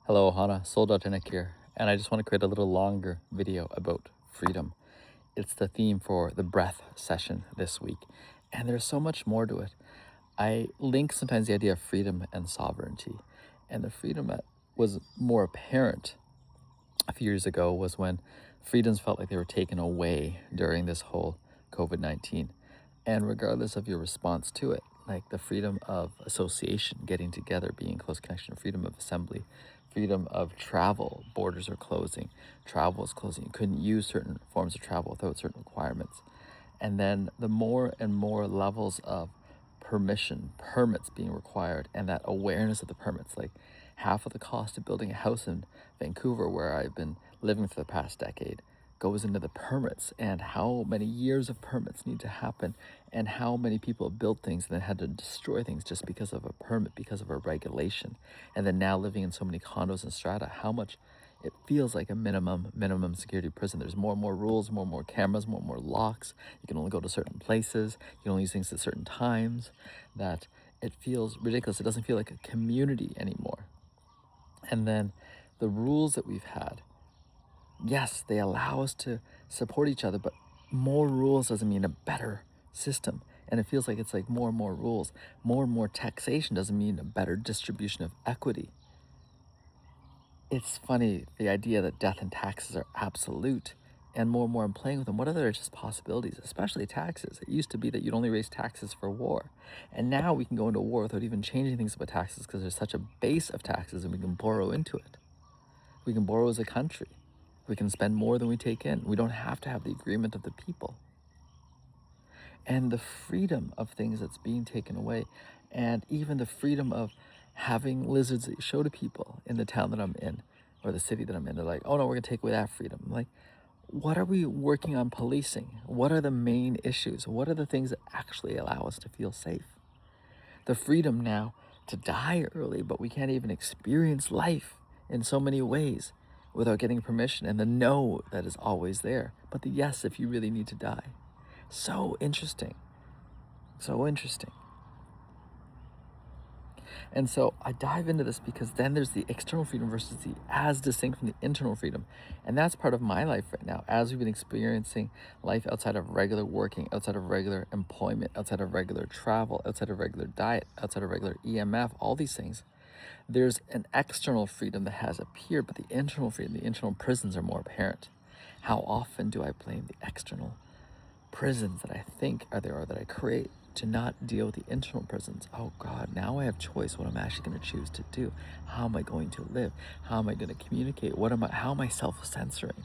Hello, Ohana, Soul.Nick here, and I just want to create a little longer video about freedom. It's the theme for the breath session this week, and there's so much more to it. I link sometimes the idea of freedom and sovereignty, and the freedom that was more apparent a few years ago was when freedoms felt like they were taken away during this whole COVID-19. And regardless of your response to it, like the freedom of association, getting together, being in close connection, freedom of assembly, freedom of travel, borders are closing, travel is closing. You couldn't use certain forms of travel without certain requirements. And then the more and more levels of permits being required, and that awareness of the permits, like half of the cost of building a house in Vancouver, where I've been living for the past decade, goes into the permits, and how many years of permits need to happen, and how many people have built things and then had to destroy things just because of a permit, because of a regulation. And then now living in so many condos and strata, how much it feels like a minimum security prison. There's more and more rules, more and more cameras, more and more locks. You can only go to certain places. You can only use things at certain times. That it feels ridiculous. It doesn't feel like a community anymore. And then the rules that we've had, yes, they allow us to support each other, but more rules doesn't mean a better system. And it feels like it's like more and more rules. More and more taxation doesn't mean a better distribution of equity. It's funny, the idea that death and taxes are absolute, and more I'm playing with them. What other just possibilities, especially taxes? It used to be that you'd only raise taxes for war. And now we can go into war without even changing things about taxes because there's such a base of taxes and we can borrow into it. We can borrow as a country. We can spend more than we take in. We don't have to have the agreement of the people. And the freedom of things that's being taken away, and even the freedom of having lizards that you show to people in the town that I'm in or the city that I'm in. They're like, oh no, we're gonna take away that freedom. I'm like, what are we working on policing? What are the main issues? What are the things that actually allow us to feel safe? The freedom now to die early, but we can't even experience life in so many ways without getting permission, and the no that is always there, but the yes if you really need to die. So interesting. So interesting. And so I dive into this because then there's the external freedom versus the as distinct from the internal freedom. And that's part of my life right now. As we've been experiencing life outside of regular working, outside of regular employment, outside of regular travel, outside of regular diet, outside of regular EMF, all these things, there's an external freedom that has appeared, but the internal freedom, the internal prisons are more apparent. How often do I blame the external prisons that I think are there or that I create to not deal with the internal prisons? Oh God, now I have choice what I'm actually going to choose to do. How am I going to live? How am I going to communicate? How am I self-censoring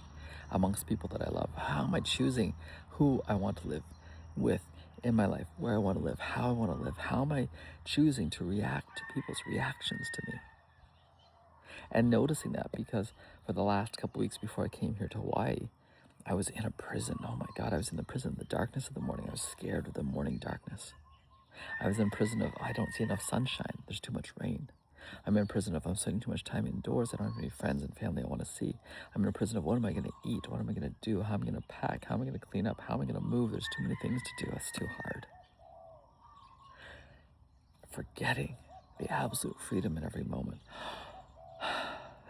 amongst people that I love? How am I choosing who I want to live with in my life, where I want to live, how I want to live? How am I choosing to react to people's reactions to me? And noticing that, because for the last couple weeks before I came here to Hawaii, I was in a prison. Oh my God, I was in the prison, the darkness of the morning. I was scared of the morning darkness. I was in prison of, I don't see enough sunshine. There's too much rain. I'm in prison of, I'm spending too much time indoors. I don't have any friends and family I want to see. I'm in a prison of, what am I going to eat? What am I going to do? How am I going to pack? How am I going to clean up? How am I going to move? There's too many things to do. It's too hard. Forgetting the absolute freedom in every moment.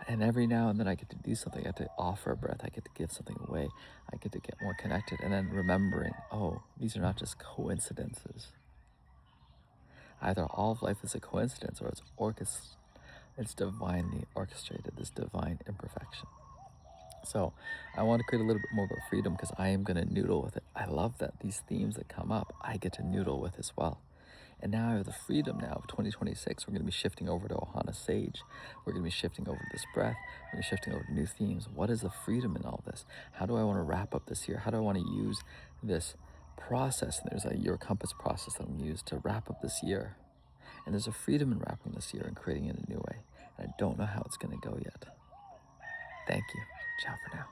And every now and then I get to do something. I get to offer a breath. I get to give something away. I get to get more connected. And then remembering, oh, these are not just coincidences. Either all of life is a coincidence or it's divinely orchestrated, this divine imperfection. So I want to create a little bit more about freedom because I am going to noodle with it. I love that these themes that come up, I get to noodle with as well. And now I have the freedom now of 2026. We're going to be shifting over to Ohana Sage. We're going to be shifting over to this breath. We're going to be shifting over to new themes. What is the freedom in all this? How do I want to wrap up this year? How do I want to use this process? And there's a year compass process that I'm going to use to wrap up this year. And there's a freedom in wrapping this year and creating it in a new way. And I don't know how it's going to go yet. Thank you. Ciao for now.